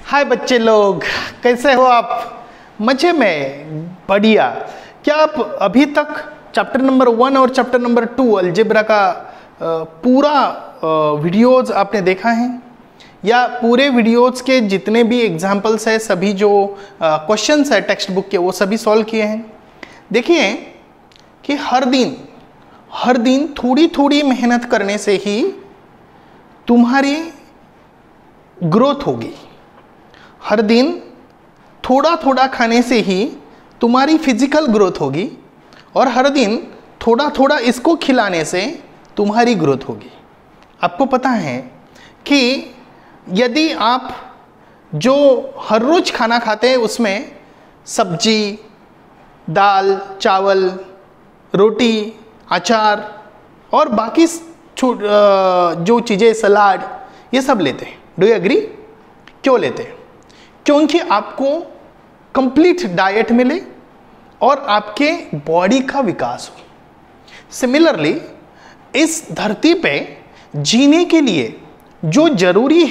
हाय बच्चे लोग, कैसे हो आप? मजे में? बढ़िया। क्या आप अभी तक चैप्टर नंबर 1 और चैप्टर नंबर 2 अलजेब्रा का पूरा वीडियोज़ आपने देखा है, या पूरे वीडियोज़ के जितने भी एग्जाम्पल्स है, सभी जो क्वेश्चंस है टेक्स्ट बुक के, वो सभी सॉल्व किए हैं? देखिए कि हर दिन थोड़ी थोड़ी मेहनत करने से ही तुम्हारी ग्रोथ होगी। हर दिन थोड़ा थोड़ा खाने से ही तुम्हारी फिजिकल ग्रोथ होगी, और हर दिन थोड़ा थोड़ा इसको खिलाने से तुम्हारी ग्रोथ होगी। आपको पता है कि यदि आप जो हर रोज खाना खाते हैं उसमें सब्जी, दाल, चावल, रोटी, अचार और बाकी जो चीज़ें, सलाद, ये सब लेते हैं। Do you agree? क्यों लेते हैं? क्योंकि आपको कंप्लीट डाइट मिले और आपके बॉडी का विकास हो। सिमिलरली इस धरती पे जीने के लिए जो जरूरी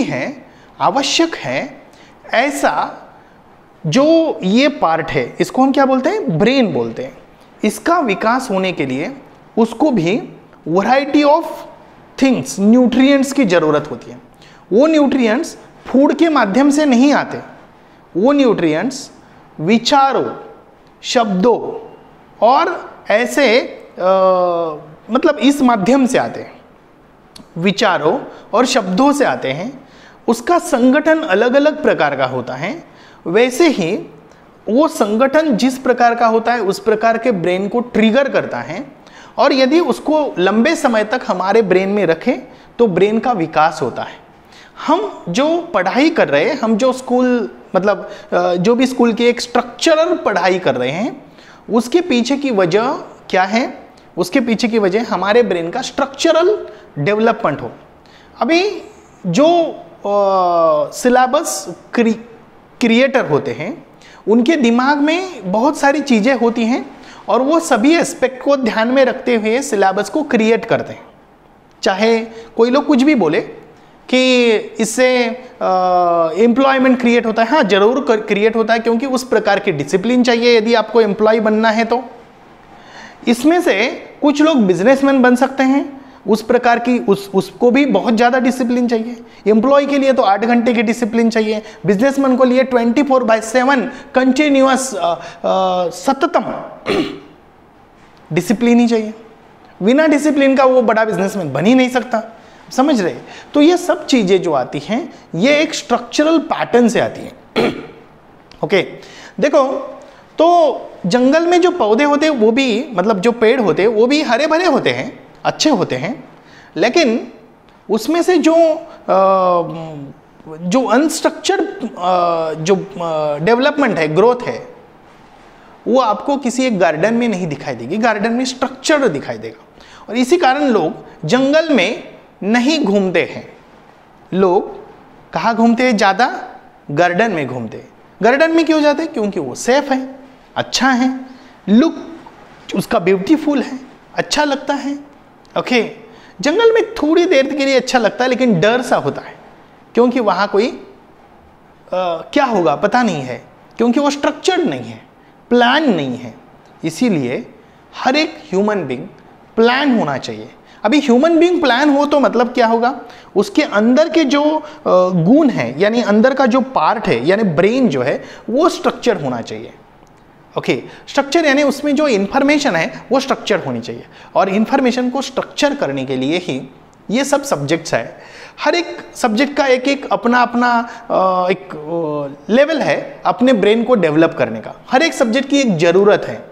है, आवश्यक है, ऐसा जो ये पार्ट है, इसको हम क्या बोलते हैं? ब्रेन बोलते हैं। इसका विकास होने के लिए उसको भी वैरायटी ऑफ थिंग्स, न्यूट्रिएंट्स की ज़रूरत होती है। वो न्यूट्रिएंट्स फूड के माध्यम से नहीं आते, वो न्यूट्रिएंट्स विचारों, शब्दों और ऐसे मतलब इस माध्यम से आते हैं, विचारों और शब्दों से आते हैं। उसका संगठन अलग अलग प्रकार का होता है। वैसे ही वो संगठन जिस प्रकार का होता है उस प्रकार के ब्रेन को ट्रिगर करता है, और यदि उसको लंबे समय तक हमारे ब्रेन में रखें तो ब्रेन का विकास होता है। हम जो पढ़ाई कर रहे हैं, हम जो स्कूल मतलब जो भी स्कूल की एक स्ट्रक्चरल पढ़ाई कर रहे हैं, उसके पीछे की वजह क्या है? उसके पीछे की वजह हमारे ब्रेन का स्ट्रक्चरल डेवलपमेंट हो। अभी जो सिलेबस क्रिएटर होते हैं, उनके दिमाग में बहुत सारी चीज़ें होती हैं और वो सभी एस्पेक्ट को ध्यान में रखते हुए सिलेबस को क्रिएट करते हैं। चाहे कोई लोग कुछ भी बोले कि इससे एम्प्लॉयमेंट क्रिएट होता है, हाँ जरूर क्रिएट होता है, क्योंकि उस प्रकार की डिसिप्लिन चाहिए यदि आपको एम्प्लॉय बनना है। तो इसमें से कुछ लोग बिजनेसमैन बन सकते हैं, उस प्रकार की उसको भी बहुत ज़्यादा डिसिप्लिन चाहिए। एम्प्लॉय के लिए तो 8 घंटे की डिसिप्लिन चाहिए, बिजनेसमैन को लिए 24/7 कंटिन्यूअस सततम डिसिप्लिन ही चाहिए। बिना डिसिप्लिन का वो बड़ा बिजनेसमैन बन ही नहीं सकता। समझ रहे? तो ये सब चीज़ें जो आती हैं, ये एक स्ट्रक्चरल पैटर्न से आती हैं। ओके, देखो तो जंगल में जो पौधे होते हैं वो भी, मतलब जो पेड़ होते हैं वो भी हरे भरे होते हैं, अच्छे होते हैं, लेकिन उसमें से जो अनस्ट्रक्चर्ड जो डेवलपमेंट है, ग्रोथ है, वो आपको किसी एक गार्डन में नहीं दिखाई देगी। गार्डन में स्ट्रक्चर दिखाई देगा, और इसी कारण लोग जंगल में नहीं घूमते हैं। लोग कहाँ घूमते हैं? ज़्यादा गार्डन में घूमते हैं। गार्डन में क्यों जाते हैं? क्योंकि वो सेफ है, अच्छा है, लुक उसका ब्यूटीफुल है, अच्छा लगता है। ओके, जंगल में थोड़ी देर के लिए अच्छा लगता है, लेकिन डर सा होता है, क्योंकि वहाँ कोई क्या होगा पता नहीं है, क्योंकि वो स्ट्रक्चर्ड नहीं है, प्लान नहीं है। इसीलिए हर एक ह्यूमन बीइंग प्लान होना चाहिए। अभी ह्यूमन बीइंग प्लान हो तो मतलब क्या होगा? उसके अंदर के जो गुण है, यानी अंदर का जो पार्ट है, यानी ब्रेन जो है, वो स्ट्रक्चर होना चाहिए। ओके, स्ट्रक्चर यानी उसमें जो इंफॉर्मेशन है वो स्ट्रक्चर होनी चाहिए, और इंफॉर्मेशन को स्ट्रक्चर करने के लिए ही ये सब सब्जेक्ट्स है। हर एक सब्जेक्ट का एक अपना एक लेवल है अपने ब्रेन को डेवलप करने का। हर एक सब्जेक्ट की एक ज़रूरत है।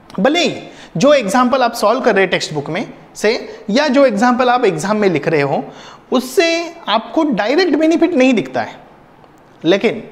भले ही जो एग्जाम्पल आप सॉल्व कर रहे हैं टेक्स्ट बुक में से, या जो एग्जाम्पल आप एग्जाम में लिख रहे हो, उससे आपको डायरेक्ट बेनिफिट नहीं दिखता है, लेकिन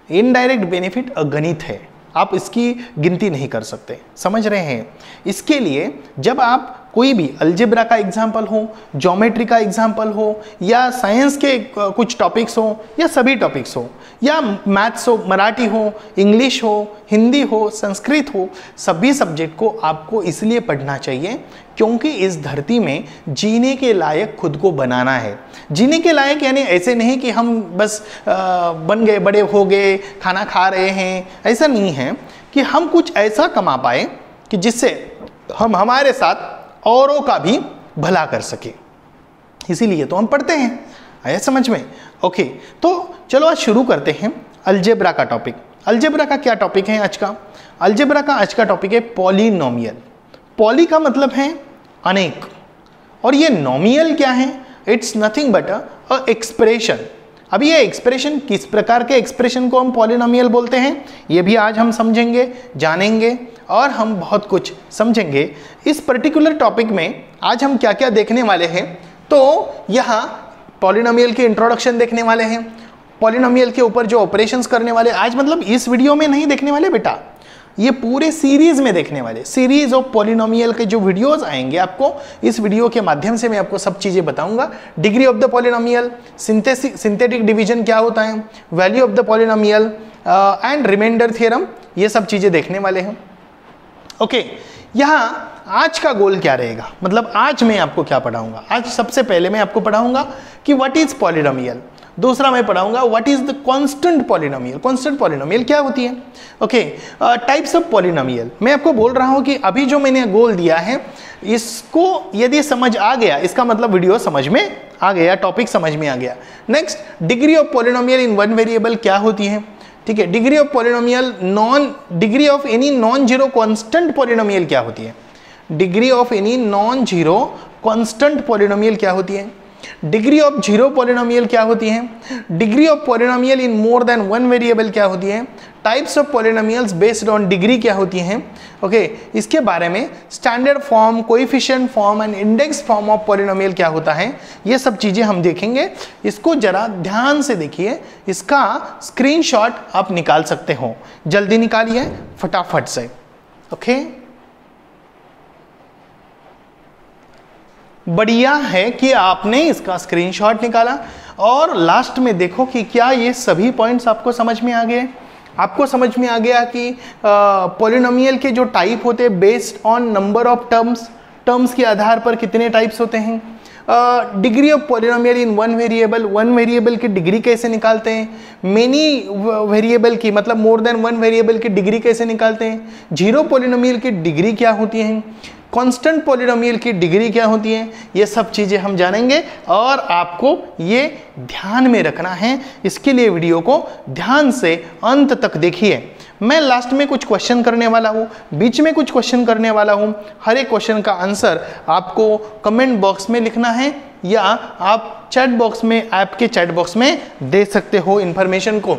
इनडायरेक्ट बेनिफिट अगणित है। आप इसकी गिनती नहीं कर सकते। समझ रहे हैं? इसके लिए जब आप कोई भी अलजेब्रा का एग्जाम्पल हो, ज्योमेट्री का एग्जाम्पल हो, या साइंस के कुछ टॉपिक्स हो, या सभी टॉपिक्स हो, या मैथ्स हो, मराठी हो, इंग्लिश हो, हिंदी हो, संस्कृत हो, सभी सब्जेक्ट को आपको इसलिए पढ़ना चाहिए क्योंकि इस धरती में जीने के लायक खुद को बनाना है। जीने के लायक यानी ऐसे नहीं कि हम बस बन गए, बड़े हो गए, खाना खा रहे हैं, ऐसा नहीं है, कि हम कुछ ऐसा कमा पाए कि जिससे हम हमारे साथ औरों का भी भला कर सके। इसीलिए तो हम पढ़ते हैं। आया समझ में? ओके, तो चलो आज शुरू करते हैं अलजेब्रा का टॉपिक। अलजेब्रा का क्या टॉपिक है आज का? अलजेब्रा का आज का टॉपिक है पॉलिनोमियल। पॉली का मतलब है अनेक, और ये नोमियल क्या है? It's nothing but a expression. अब ये एक्सप्रेशन, किस प्रकार के एक्सप्रेशन को हम पॉलिनोमियल बोलते हैं, ये भी आज हम समझेंगे, जानेंगे, और हम बहुत कुछ समझेंगे। इस पर्टिकुलर टॉपिक में आज हम क्या क्या देखने वाले हैं, तो यहाँ पॉलिनोमियल के इंट्रोडक्शन देखने वाले हैं, पॉलिनोमियल के ऊपर जो ऑपरेशंस करने वाले आज, मतलब इस वीडियो में नहीं देखने वाले बेटा, ये पूरे सीरीज में देखने वाले, सीरीज ऑफ पॉलिनोमियल के जो वीडियोस आएंगे आपको, इस वीडियो के माध्यम से मैं आपको सब चीजें बताऊंगा। Degree of the polynomial, synthetic division क्या होता है, value of the polynomial and remainder theorem, ये सब चीजें देखने वाले हैं। ओके, यहाँ आज का गोल क्या रहेगा, मतलब आज मैं आपको क्या पढ़ाऊंगा? आज सबसे पहले मैं आपको पढ़ाऊंगा कि व्हाट इज पॉलिनोमियल। दूसरा मैं पढ़ाऊंगा what is the constant polynomial. Constant polynomial क्या होती है? Okay, types of polynomial. मैं आपको बोल रहा हूं कि अभी जो मैंने गोल दिया है, इसको यदि समझ आ गया, इसका मतलब वीडियो समझ में आ गया, टॉपिक समझ में आ गया। Next, degree of polynomial in one variable क्या होती है? ठीक है, degree of polynomial degree of any non zero constant polynomial क्या होती है? Degree of any non zero constant polynomial क्या होती है? डिग्री ऑफ जीरो पॉलिनोमियल क्या होती है? Degree of polynomial in more than one variable क्या होती है? Types of polynomials based on degree क्या होती हैं? ओके, इसके बारे में standard form, coefficient form and index form of polynomial क्या होता है, ये सब चीजें हम देखेंगे। इसको जरा ध्यान से देखिए, इसका स्क्रीनशॉट आप निकाल सकते हो, जल्दी निकालिए फटाफट से। ओके, बढ़िया है कि आपने इसका स्क्रीनशॉट निकाला, और लास्ट में देखो कि क्या ये सभी पॉइंट्स आपको समझ में आ गए। आपको समझ में आ गया कि पॉलिनोमियल के जो टाइप होते हैं based on number of terms के आधार पर कितने टाइप्स होते हैं। Degree of polynomial in one variable की डिग्री कैसे निकालते हैं, मेनी वेरिएबल की, मतलब मोर देन वन वेरिएबल की डिग्री कैसे निकालते हैं, जीरो पॉलिनोमियल की डिग्री क्या होती है, कांस्टेंट पॉलिनोमियल की डिग्री क्या होती है, ये सब चीज़ें हम जानेंगे, और आपको ये ध्यान में रखना है। इसके लिए वीडियो को ध्यान से अंत तक देखिए। मैं लास्ट में कुछ क्वेश्चन करने वाला हूँ, बीच में कुछ क्वेश्चन करने वाला हूँ। हर एक क्वेश्चन का आंसर आपको कमेंट बॉक्स में लिखना है, या आप चैट बॉक्स में, ऐप के चैट बॉक्स में दे सकते हो इन्फॉर्मेशन को।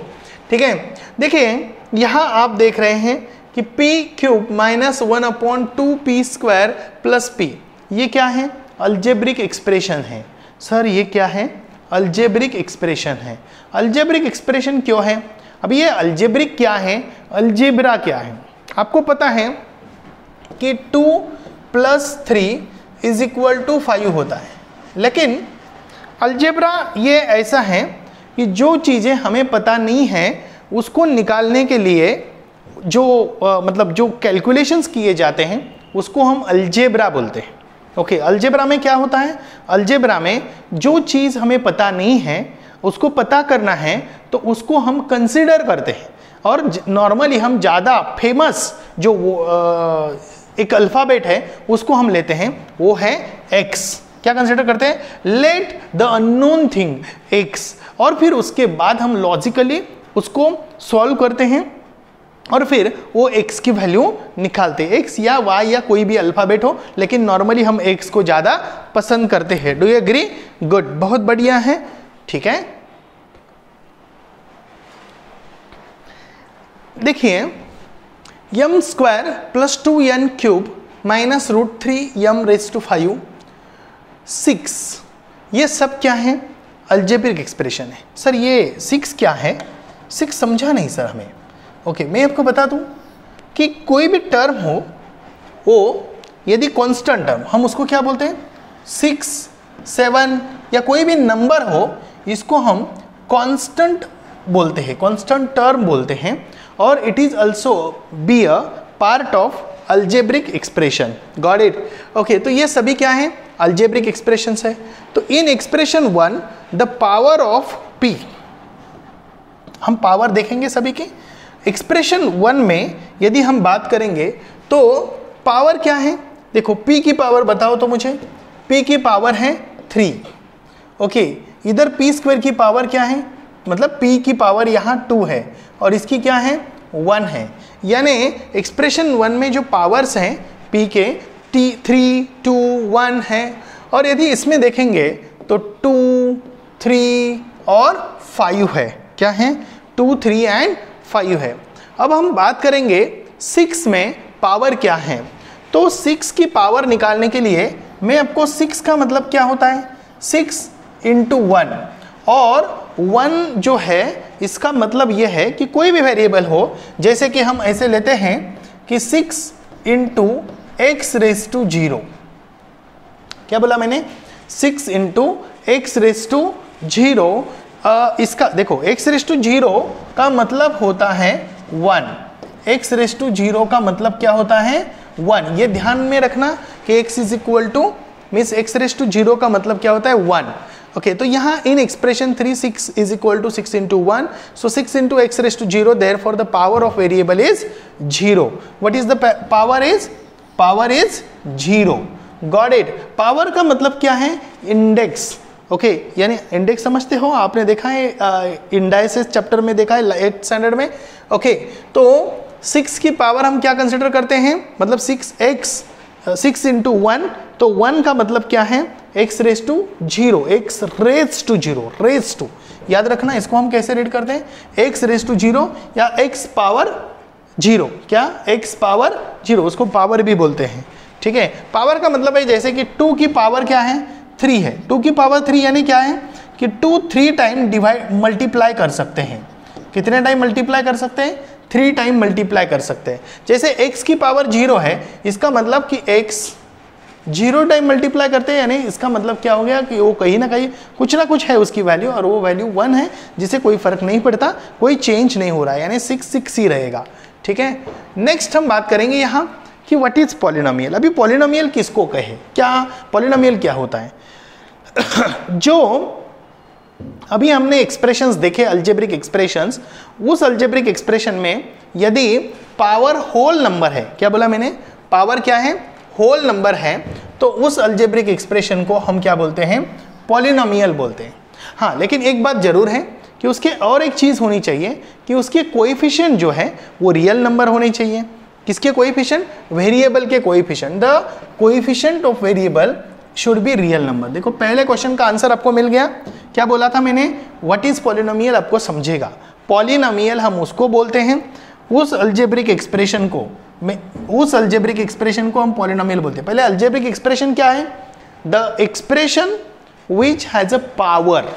ठीक है, देखिए यहाँ आप देख रहे हैं कि p³ - 1/2p² + p, ये क्या है? अलजेब्रिक एक्सप्रेशन है। सर ये क्या है? अलजेब्रिक एक्सप्रेशन है। अलजेब्रिक एक्सप्रेशन क्यों है? अब ये अलजेब्रिक क्या है, अलजेब्रा क्या है? आपको पता है कि 2 + 3 = 5 होता है, लेकिन अलजेब्रा ये ऐसा है कि जो चीज़ें हमें पता नहीं है उसको निकालने के लिए जो मतलब जो कैलकुलेशंस किए जाते हैं उसको हम अलजेब्रा बोलते हैं। ओके, अलजेब्रा में क्या होता है? अलजेब्रा में जो चीज़ हमें पता नहीं है उसको पता करना है तो उसको हम कंसिडर करते हैं, और नॉर्मली हम ज़्यादा फेमस जो एक अल्फ़ाबेट है उसको हम लेते हैं, वो है x। क्या कंसिडर करते हैं? Let the unknown thing x, और फिर उसके बाद हम लॉजिकली उसको सॉल्व करते हैं, और फिर वो x की वैल्यू निकालते हैं, x या y या कोई भी अल्फ़ाबेट हो, लेकिन नॉर्मली हम x को ज़्यादा पसंद करते हैं। Do you agree? गुड, बहुत बढ़िया है। ठीक है, देखिए m² + 2n³ - √3m⁵ 6, ये सब क्या है? अलजेब्रिक एक्सप्रेशन है। सर ये 6 क्या है? 6 समझा नहीं सर हमें। ओके, मैं आपको बता दूं कि कोई भी टर्म हो वो यदि कांस्टेंट टर्म, हम उसको क्या बोलते हैं, 6, 7 या कोई भी नंबर हो, इसको हम कांस्टेंट बोलते हैं, कांस्टेंट टर्म बोलते हैं, और it is also be a part of algebraic expression. Got it? Okay, तो ये सभी क्या है, अलजेब्रिक एक्सप्रेशंस है। तो in expression 1 the power of p, हम पावर देखेंगे सभी की। एक्सप्रेशन 1 में यदि हम बात करेंगे तो पावर क्या है, देखो p की पावर बताओ तो मुझे, p की पावर है 3। ओके, इधर p स्क्वायर की पावर क्या है, मतलब p की पावर यहाँ 2 है और इसकी क्या है 1 है। यानी एक्सप्रेशन 1 में जो पावर्स हैं p के 3, 2, 1 है, और यदि इसमें देखेंगे तो 2, 3 और 5 है। क्या है, 2, 3 एंड 5 है। अब हम बात करेंगे 6 में पावर क्या है। तो 6 की पावर निकालने के लिए मैं आपको 6 का मतलब क्या होता है, 6 इंटू 1, और 1 जो है इसका मतलब यह है कि कोई भी वेरिएबल हो, जैसे कि हम ऐसे लेते हैं कि 6 इंटू एक्स रेस टू 0। क्या बोला मैंने, 6 इंटू एक्स रेस टू 0। इसका देखो x रेस टू 0 का मतलब होता है 1। x रेस टू 0 का मतलब क्या होता है 1। ये ध्यान में रखना कि x is equal to means x raise to 0 का मतलब क्या होता है 1। ओके, तो यहाँ in expression 3 6 is equal to 6 into 1, so 6 into x raise to 0, therefore the power of variable is 0। What is the power is, power is 0। Got it? Power का मतलब क्या है, इंडेक्स। ओके, यानी इंडेक्स समझते हो, आपने देखा है इंडाइसेस चैप्टर में देखा है 8th स्टैंडर्ड में। ओके, तो 6 की पावर हम क्या कंसिडर करते हैं, मतलब 6 इंटू 1, तो 1 का मतलब क्या है, x raise to 0, x raise to 0, raise to, याद रखना इसको हम कैसे रीड करते हैं, x रेस टू 0 या x पावर 0। क्या, x पावर 0, उसको पावर भी बोलते हैं। ठीक है, पावर का मतलब है जैसे कि 2 की पावर क्या है 3 है, 2 की पावर 3 यानी क्या है कि 2 3 टाइम डिवाइड मल्टीप्लाई कर सकते हैं। कितने टाइम मल्टीप्लाई कर सकते हैं, 3 टाइम मल्टीप्लाई कर सकते हैं। जैसे x की पावर 0 है, इसका मतलब कि x 0 टाइम मल्टीप्लाई करते हैं, यानी इसका मतलब क्या हो गया कि वो कहीं ना कहीं कुछ ना कुछ है उसकी वैल्यू, और वो वैल्यू 1 है, जिसे कोई फर्क नहीं पड़ता, कोई चेंज नहीं हो रहा है, यानी 6 6 ही रहेगा। ठीक है, नेक्स्ट हम बात करेंगे यहाँ कि व्हाट इज पॉलिनोमियल। अभी पॉलिनोमियल किसको कहे, क्या पॉलिनोमियल क्या होता है। जो अभी हमने एक्सप्रेशंस देखे, अलजेब्रिक एक्सप्रेशंस, उस अलजेब्रिक एक्सप्रेशन में यदि पावर होल नंबर है, क्या बोला मैंने, पावर क्या है, होल नंबर है, तो उस अलजेब्रिक एक्सप्रेशन को हम क्या बोलते हैं, पॉलिनोमियल बोलते हैं। हाँ, लेकिन एक बात जरूर है कि उसके और एक चीज होनी चाहिए कि उसके कोएफिशिएंट जो है वो रियल नंबर होने चाहिए। किसके कोएफिशिएंट, वेरिएबल के coefficient, the coefficient of variable should be real number. देखो पहले क्वेश्चन का आंसर आपको मिल गया, क्या बोला था मैंने, व्हाट इज पॉलिनोमियल, आपको समझेगा। पॉलिनोमियल हम उसको बोलते हैं, उस अलजेब्रिक एक्सप्रेशन को, उस अलजेब्रिक एक्सप्रेशन को हम पॉलिनोमियल बोलते हैं। पहले अलजेब्रिक एक्सप्रेशन क्या है, the expression which has a power,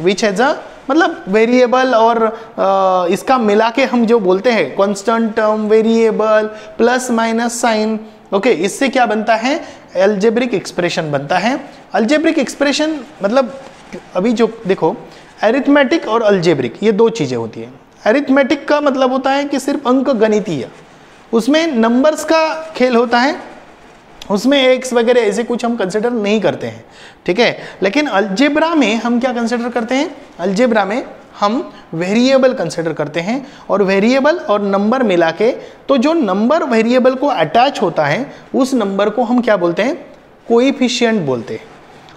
which has a मतलब वेरिएबल, और इसका मिला के हम जो बोलते हैं constant term, variable, plus minus sign. Okay, इससे क्या बनता है, अलजेब्रिक एक्सप्रेशन बनता है। अलजेब्रिक एक्सप्रेशन मतलब अभी जो देखो, अरिथमेटिक और अलजेब्रिक ये दो चीजें होती है। अरिथमेटिक का मतलब होता है कि सिर्फ अंक गणितीय, उसमें नंबर्स का खेल होता है, उसमें एक्स वगैरह ऐसे कुछ हम कंसिडर नहीं करते हैं। ठीक है, लेकिन अलजेब्रा में हम क्या कंसिडर करते हैं, अलजेब्रा में हम वेरिएबल कंसिडर करते हैं, और वेरिएबल और नंबर मिला के, तो जो नंबर वेरिएबल को अटैच होता है उस नंबर को हम क्या बोलते हैं, कोएफिशिएंट बोलते हैं।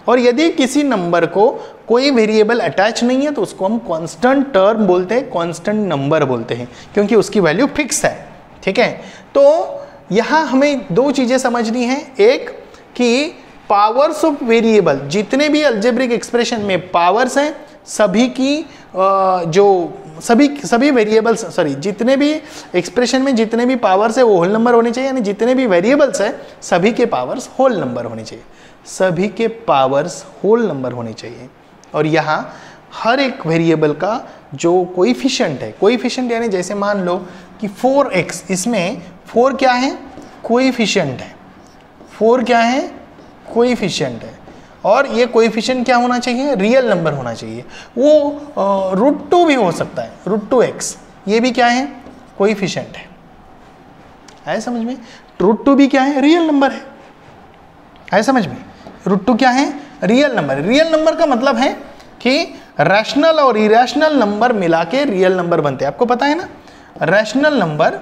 और यदि किसी नंबर को कोई वेरिएबल अटैच नहीं है तो उसको हम कांस्टेंट टर्म बोलते हैं, कांस्टेंट नंबर बोलते हैं, क्योंकि उसकी वैल्यू फिक्स है। ठीक है, तो यहाँ हमें दो चीजें समझनी है, एक कि पावर्स ऑफ वेरिएबल, जितने भी अलजेब्रिक एक्सप्रेशन में पावर्स हैं, सभी की जो सभी वेरिएबल्स, सॉरी, जितने भी एक्सप्रेशन में जितने भी पावर्स है वो होल नंबर होने चाहिए, यानी जितने भी वेरिएबल्स है सभी के पावर्स होल नंबर होने चाहिए, सभी के पावर्स होल नंबर होने चाहिए। और यहाँ हर एक वेरिएबल का जो कोएफिशिएंट है, कोएफिशिएंट यानी जैसे मान लो कि 4x, इसमें 4 क्या है, कोएफिशिएंट है, 4 क्या है, कोएफिशिएंट है, और ये कोएफिशिएंट क्या होना चाहिए, रियल नंबर होना चाहिए। वो √2 भी हो सकता है, √2x, ये भी क्या है, कोएफिशिएंट है। आया समझ में? √2 भी क्या है, रियल नंबर है। आया समझ में? √2 क्या है, रियल नंबर। रियल नंबर का मतलब है कि रैशनल और इरेशनल नंबर मिला के रियल नंबर बनते हैं। आपको पता है ना, रैशनल नंबर,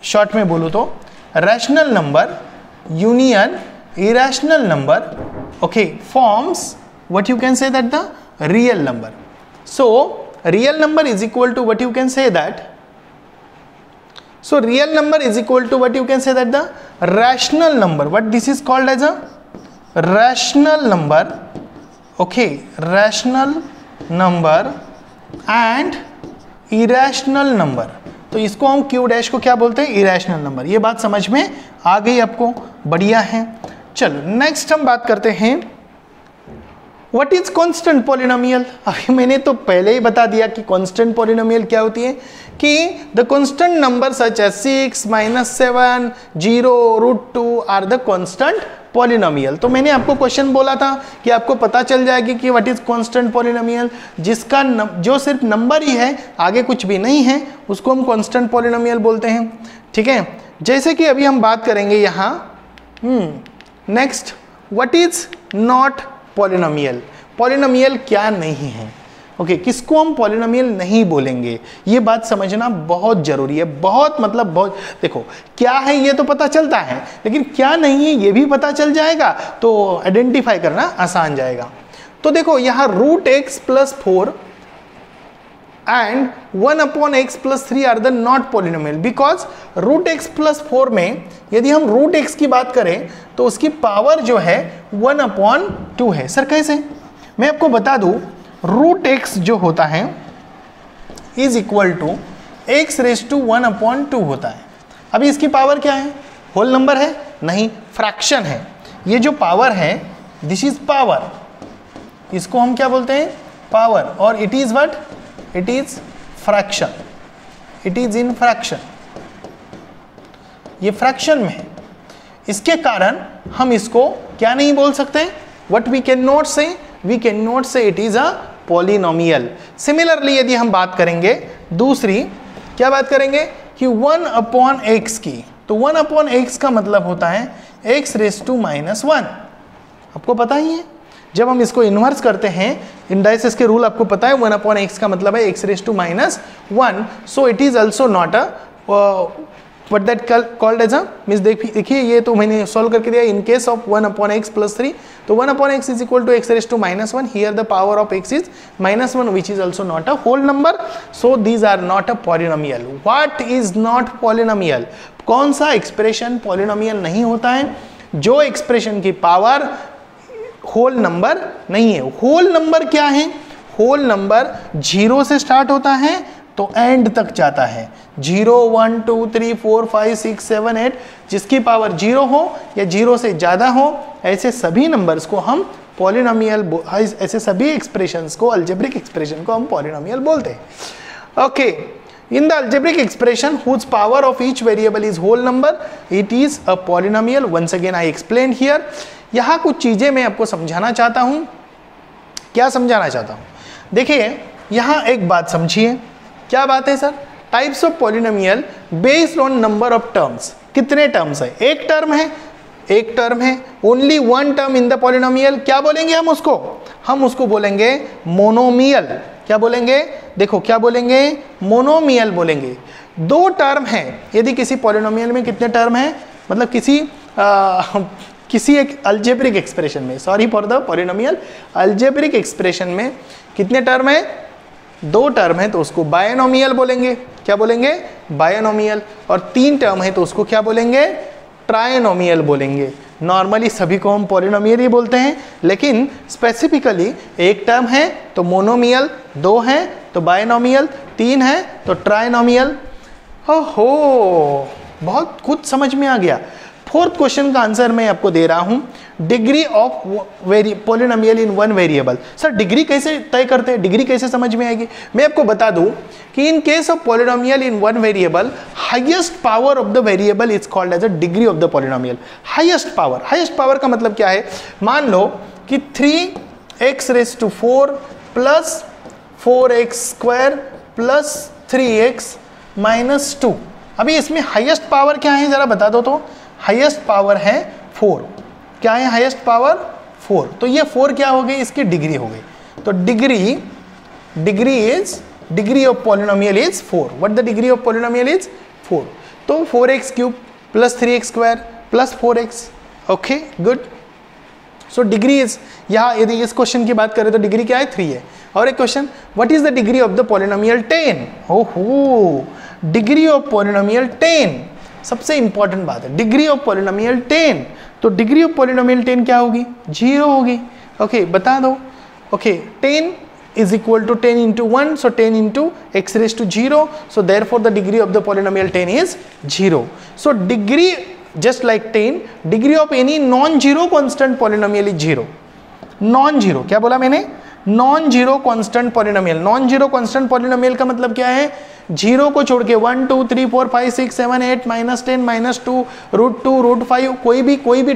शॉर्ट में बोलूं तो rational number union irrational number, okay, forms what you can say that the real number. So real number is equal to what you can say that, so real number is equal to what you can say that the rational number. What this is called as a rational number, okay, rational number and irrational number. तो इसको हम Q dash को क्या बोलते हैं, irrational number. ये बात समझ में आ गई आपको, बढ़िया है। चलो नेक्स्ट हम बात करते हैं व्हाट इज कांस्टेंट पॉलिनोमियल। अभी मैंने तो पहले ही बता दिया कि कांस्टेंट पॉलिनोमियल क्या होती है, कि the constant number such as 6, -7, 0, √2 are the constant polynomial. तो मैंने आपको क्वेश्चन बोला था कि आपको पता चल जाएगी कि व्हाट इज कांस्टेंट पॉलिनोमियल, जिसका जो सिर्फ नंबर ही है, आगे कुछ भी नहीं है, उसको हम कांस्टेंट पॉलिनोमियल बोलते हैं। ठीक है, जैसे कि अभी हम बात करेंगे यहाँ next, what is not polynomial. Polynomial क्या नहीं है, ओके, किसको हम पॉलिनोमियल नहीं बोलेंगे, ये बात समझना बहुत जरूरी है। बहुत मतलब बहुत, देखो क्या है ये तो पता चलता है, लेकिन क्या नहीं है ये भी पता चल जाएगा, तो आइडेंटिफाई करना आसान जाएगा। तो देखो यहाँ √x + 4 and 1/x + 3 are the not polynomial, because √x + 4 में यदि हम √x की बात करें तो उसकी पावर जो है 1/2 है। सर कैसे? मैं आपको बता दूं, √x जो होता है इज इक्वल टू x⁻1/2 होता है। अभी इसकी पावर क्या है, होल नंबर है? नहीं, फ्रैक्शन है। ये जो पावर है, दिस इज पावर, इसको हम क्या बोलते हैं, पावर, और it is what, it is fraction, it is in fraction, ये फ्रैक्शन में है। इसके कारण हम इसको क्या नहीं बोल सकते, व्हाट वी कैन नॉट से, we cannot say it is a polynomial. Similarly यदि हम बात करेंगे दूसरी, क्या बात करेंगे कि 1/x की, तो 1/x का मतलब होता है x⁻1। आपको पता ही है, जब हम इसको इन्वर्स करते हैं, इंडाइसिस के रूल आपको पता है, 1/x का मतलब है x⁻1, so it is also not a what that called as a, means देखिए ये तो मैंने सॉल्व करके दिया, इन केस ऑफ 1/x + 3, तो 1/x is equal to x⁻1, here the power of x is -1 which is also not a whole number, so these are not a polynomial. What is not polynomial, कौन सा expression polynomial नहीं होता है, जो expression की power whole number नहीं है। Whole number क्या है, होल नंबर 0 से स्टार्ट होता है तो एंड तक जाता है, 0, 1, 2, 3, 4, 5, 6, 7, 8, जिसकी पावर 0 हो या 0 से ज़्यादा हो, ऐसे सभी नंबर्स को हम पॉलिनोमियल, ऐसे सभी एक्सप्रेशंस को, अलजेब्रिक एक्सप्रेशन को हम पॉलिनोमियल बोलते हैं। Okay, in the algebraic expression whose power of each variable is whole number, it is a polynomial. Once again I explain here. यहाँ कुछ चीज़ें मैं आपको समझाना चाहता हूँ। क्या समझाना चाहता हूँ, देखिए यहाँ एक बात समझिए। क्या बात है sir, types of polynomial based on number of terms. कितने टर्म्स है, एक टर्म है, एक टर्म है, only one term in the polynomial, क्या बोलेंगे हम उसको, हम उसको बोलेंगे मोनोमियल। क्या बोलेंगे, देखो क्या बोलेंगे, मोनोमियल बोलेंगे। दो टर्म है, यदि किसी पॉलिनोमियल में कितने टर्म है, मतलब किसी एक अलजेब्रिक एक्सप्रेशन में, sorry for the polynomial, algebraic expression में कितने टर्म है, दो टर्म है तो उसको बायनोमियल बोलेंगे। क्या बोलेंगे, बायनोमियल। और तीन टर्म है तो उसको क्या बोलेंगे, ट्रायनोमियल बोलेंगे। नॉर्मली सभी को हम पॉलिनोमियल ही बोलते हैं, लेकिन स्पेसिफिकली एक टर्म है तो मोनोमियल, दो है तो बायनोमियल, तीन है तो ट्रायनोमियल। ओहो, बहुत कुछ समझ में आ गया। फोर्थ क्वेश्चन का आंसर मैं आपको दे रहा हूं, degree of polynomial in one variable. Sir degree कैसे तय करते हैं, डिग्री कैसे समझ में आएगी? मैं आपको बता दूं कि in case of polynomial in one variable, highest power of the variable is called as a degree of the polynomial. Highest power का मतलब क्या है? मान लो कि 3x raise to 4 plus 4x square plus 3x minus 2। अभी इसमें highest power क्या है जरा बता दो तो। हाईएस्ट पावर है 4। क्या है हाईएस्ट पावर? 4। तो ये 4 क्या हो गई? इसकी डिग्री हो गई। तो degree of polynomial is 4। What the degree of polynomial is? 4। तो 4x cube plus 3x square plus 4x। Okay good. So degree is, यहाँ यदि इस क्वेश्चन की बात करें तो डिग्री क्या है? 3 है। और एक question, what is the degree of the polynomial 10? ओहो, डिग्री ऑफ पॉलिनोमियल 10 सबसे इंपॉर्टेंट बात है, डिग्री ऑफ पॉलिनोमियल 10। तो डिग्री ऑफ पॉलिनोमियल 10 क्या होगी? 0 होगी। ओके बता दो। Okay 10 is equal to 10 into 1, so 10 into x raised to 0, so therefore the degree of the polynomial 10 is 0. So degree, just like 10, degree of any non-zero constant polynomial is 0. Non-zero, क्या बोला मैंने? Non-zero constant polynomial. Non-zero constant polynomial का मतलब क्या है? 0 को छोड़ के 1 2 3 4 5 6 7 8 -10 -2 √2 √5 कोई भी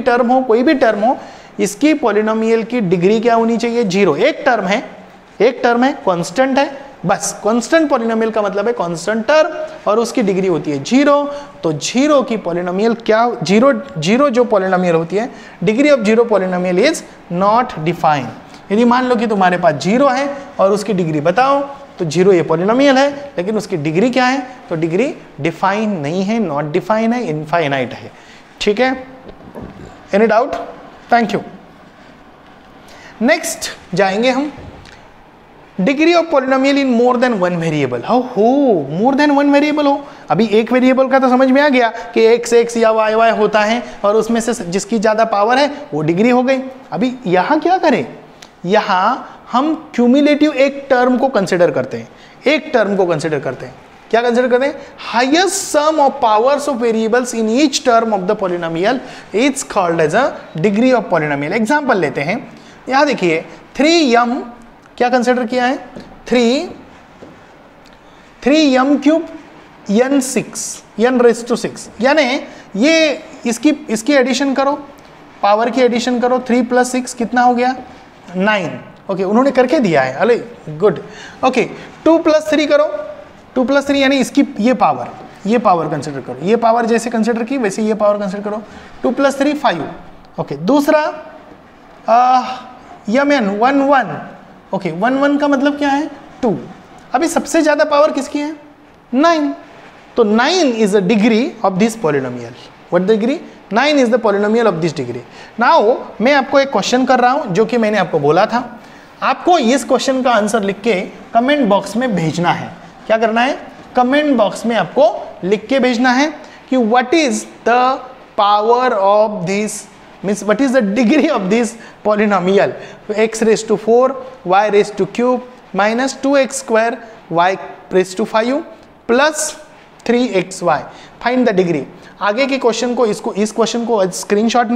टर्म हो, इसकी पॉलिनोमियल की डिग्री क्या होनी चाहिए? 0। एक टर्म है कांस्टेंट है, बस कांस्टेंट पॉलिनोमियल का मतलब है कांस्टेंट टर्म और उसकी डिग्री होती है 0। तो 0 की पॉलिनोमियल क्या, 0 जो पॉलिनोमियल होती है, degree of 0 polynomial is not defined. यदि मान लो कि तुम्हारे पास 0 है और उसकी डिग्री बताओ, तो 0 ये पॉलिनोमियल है, लेकिन उसकी डिग्री क्या है? तो डिग्री डिफाइन नहीं है, नॉट डिफाइन है, इनफाइनाइट है। ठीक है, any doubt? Thank you. Next जाएंगे हम, degree of polynomial in more than one variable. More than one variable हो। अभी एक वेरिएबल का तो समझ में आ गया कि x या y होता है और उसमें से जिसकी ज्यादा पावर है वो डिग्री हो गई। अभी यहाँ क्या करें? यहाँ हम क्यूमुलेटिव एक टर्म को कंसिडर करते हैं। क्या कंसिडर करते हैं? Highest sum of powers of variables in each term of the polynomial is called as a degree of polynomial. Example लेते हैं, यहाँ देखिए 3m क्या कंसिडर किया है? 3m cube n raise to 6, यानी ये इसकी एडिशन करो, पावर की एडिशन करो। 3 + 6 कितना हो गया? 9। ओके उन्होंने करके दिया है, अरे गुड। ओके 2 + 3 करो, 2 + 3 यानी इसकी ये पावर कंसिडर करो। ये पावर जैसे कंसिडर की वैसे ये पावर कंसिडर करो। 2 + 3 5। ओके दूसरा mn 1 ओके 1 का मतलब क्या है? 2। अभी सबसे ज्यादा पावर किसकी है? 9। तो 9 is the degree of this polynomial. What degree? 9 is the polynomial of this degree. Now मैं आपको एक क्वेश्चन कर रहा हूं जो कि मैंने आपको बोला था, आपको इस क्वेश्चन का आंसर लिख के कमेंट बॉक्स में भेजना है। क्या करना है? कमेंट बॉक्स में आपको लिख के भेजना है कि what is the power of this, means what is the degree of this polynomial? x raised to 4 y raised to cube minus 2x square y raised to 5 plus 3xy. find the degree. आगे के question को इस question को screenshot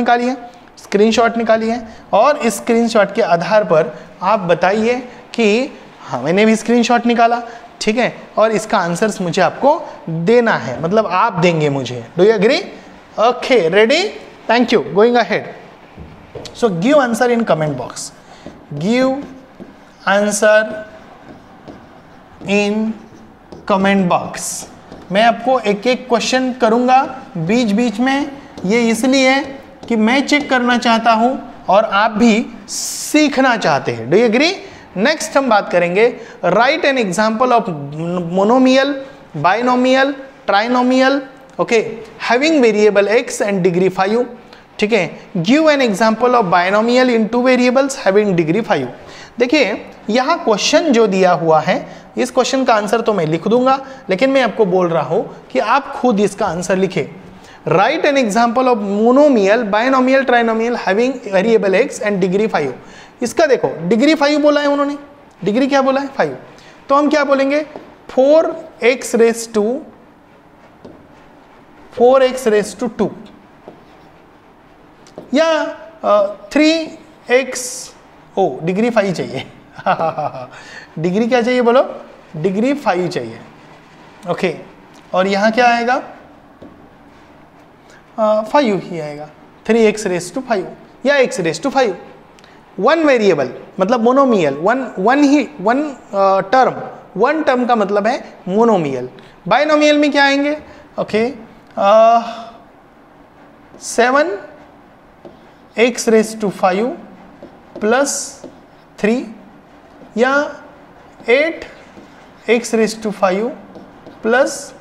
निकालिए और इस screenshot के आधार पर आप बताइए कि हाँ मैंने भी स्क्रीनशॉट निकाला, ठीक है, और इसका आंसर्स मुझे आपको देना है, मतलब आप देंगे मुझे। Do you agree? Okay ready? Thank you. Going ahead. So give answer in comment box. Give answer in comment box. मैं आपको एक एक क्वेश्चन करूंगा बीच में, ये इसलिए कि मैं चेक करना चाहता हूं और आप भी सीखना चाहते हैं। Do you agree? नेक्स्ट हम बात करेंगे, right an example of monomial, binomial, trinomial, okay, having variable x and degree 5, ठीक है। Give an example of binomial in 2 variables having degree 5। देखिए यहाँ क्वेश्चन जो दिया हुआ है, इस क्वेश्चन का आंसर तो मैं लिख दूंगा, लेकिन मैं आपको बोल रहा हूं कि आप खुद इसका आंसर लिखें। Right an example of monomial, binomial, trinomial having variable x and degree 5। इसका देखो डिग्री 5 बोला है उन्होंने, डिग्री क्या बोला है? 5। तो हम क्या बोलेंगे? 4x रेज़ टू 2, या 3x, ओ डिग्री 5 चाहिए डिग्री क्या चाहिए बोलो, डिग्री 5 चाहिए, ओके। और यहाँ क्या आएगा, 5 ही आएगा, 3x⁵5 या x⁵5। वन वेरिएबल मतलब मोनोमियल, वन टर्म का मतलब है मोनोमियल। बाइनोमियल में क्या आएंगे, ओके, 7x⁵5 प्लस 3 या 8x⁵5 प्लस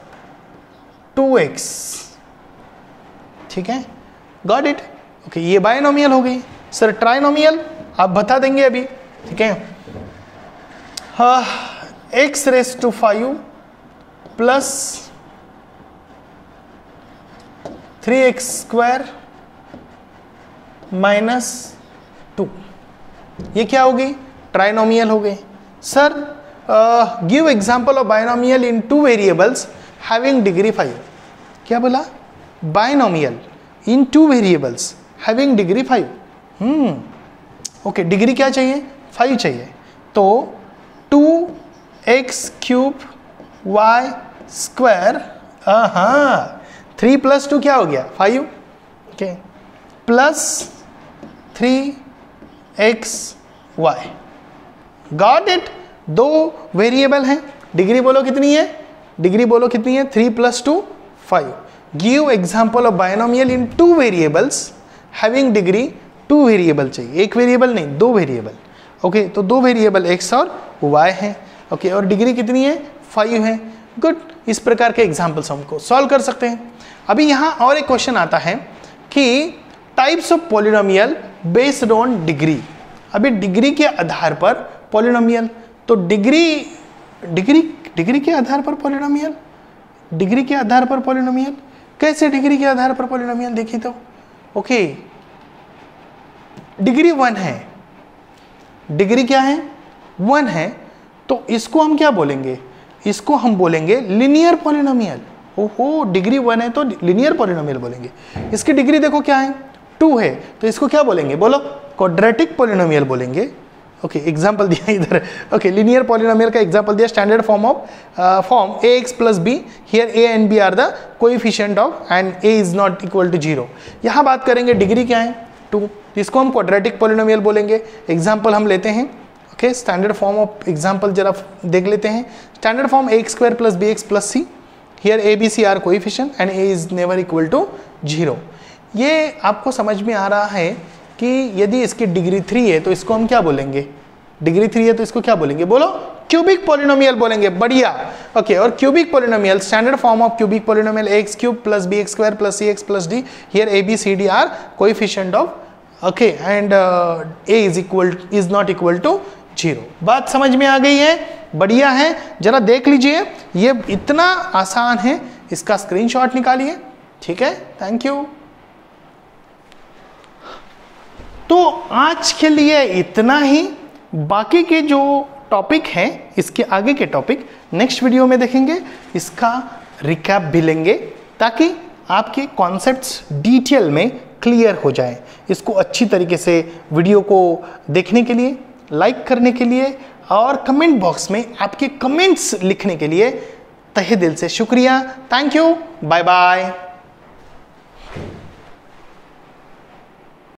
2x, ठीक है, गॉट इट, ओके। ये बाइनोमियल हो गई। सर ट्राइनोमियल आप बता देंगे अभी, ठीक है, x⁵5 प्लस 3x² माइनस 2, ये क्या हो गई, ट्राइनोमियल हो गई। Sir give example of binomial in 2 variables having degree 5, क्या बोला, बाइनोमियल इन 2 variables having degree 5, okay, degree क्या चाहिए, 5 चाहिए, तो 2x³ y², हाँ 3 + 2 क्या हो गया 5, okay, plus 3xy, got it. 2 variable हैं, डिग्री बोलो कितनी है, डिग्री बोलो कितनी है, 3 + 2 5। Give example of binomial in 2 variables having degree 2 variable चाहिए, एक वेरिएबल नहीं, 2 वेरिएबल, ओके। तो 2 वेरिएबल x और y हैं, ओके, और डिग्री कितनी है, 5 है, गुड। इस प्रकार के एग्जाम्पल्स हमको सॉल्व कर सकते हैं। अभी यहाँ और एक क्वेश्चन आता है कि types of polynomial based on degree. अभी डिग्री के आधार पर पॉलिनोमियल, तो डिग्री के आधार पर पॉलिनोमियल, डिग्री के आधार पर पॉलिनोमियल कैसे, डिग्री के आधार पर पॉलिनोमियल देखिए तो, ओके, डिग्री 1 है, डिग्री क्या है, 1 है, तो इसको हम क्या बोलेंगे, इसको हम बोलेंगे लीनियर पॉलिनोमियल। ओहो, डिग्री 1 है तो लीनियर पॉलिनोमियल बोलेंगे। इसकी डिग्री देखो क्या है, 2 है, तो इसको क्या बोलेंगे बोलो, क्वाड्रेटिक पॉलिनोमियल बोलेंगे, ओके। एग्जांपल दिया इधर, ओके, लीनियर पॉलिनोमियल का एग्जांपल दिया, standard form ax + b, here a and b are the coefficient of and a is not equal to 0। यहाँ बात करेंगे डिग्री क्या है, 2, इसको हम क्वाड्रेटिक पॉलिनोमियल बोलेंगे। एग्जांपल हम लेते हैं, okay, standard form of example जरा देख लेते हैं। Standard form ax² + bx + c, here a b c are coefficient and a is never equal to 0। ये आपको समझ में आ रहा है कि यदि इसकी डिग्री 3 है तो इसको हम क्या बोलेंगे, डिग्री 3 है तो इसको क्या बोलेंगे बोलो, क्यूबिक पॉलिनोमियल बोलेंगे, बढ़िया, ओके। और cubic polynomial, standard form of cubic polynomial ax³ + bx² + cx + d, here a b c d are coefficient of, okay, and a is not equal to 0। बात समझ में आ गई है, बढ़िया है, जरा देख लीजिए, ये इतना आसान है, इसका स्क्रीनशॉट निकालिए, ठीक है, थैंक यू। तो आज के लिए इतना ही, बाकी के जो टॉपिक हैं, इसके आगे के टॉपिक नेक्स्ट वीडियो में देखेंगे, इसका रिकैप भी लेंगे ताकि आपके कॉन्सेप्ट्स डिटेल में क्लियर हो जाए। इसको अच्छी तरीके से वीडियो को देखने के लिए, लाइक करने के लिए और कमेंट बॉक्स में आपके कमेंट्स लिखने के लिए तहे दिल से शुक्रिया। Thank you, bye bye.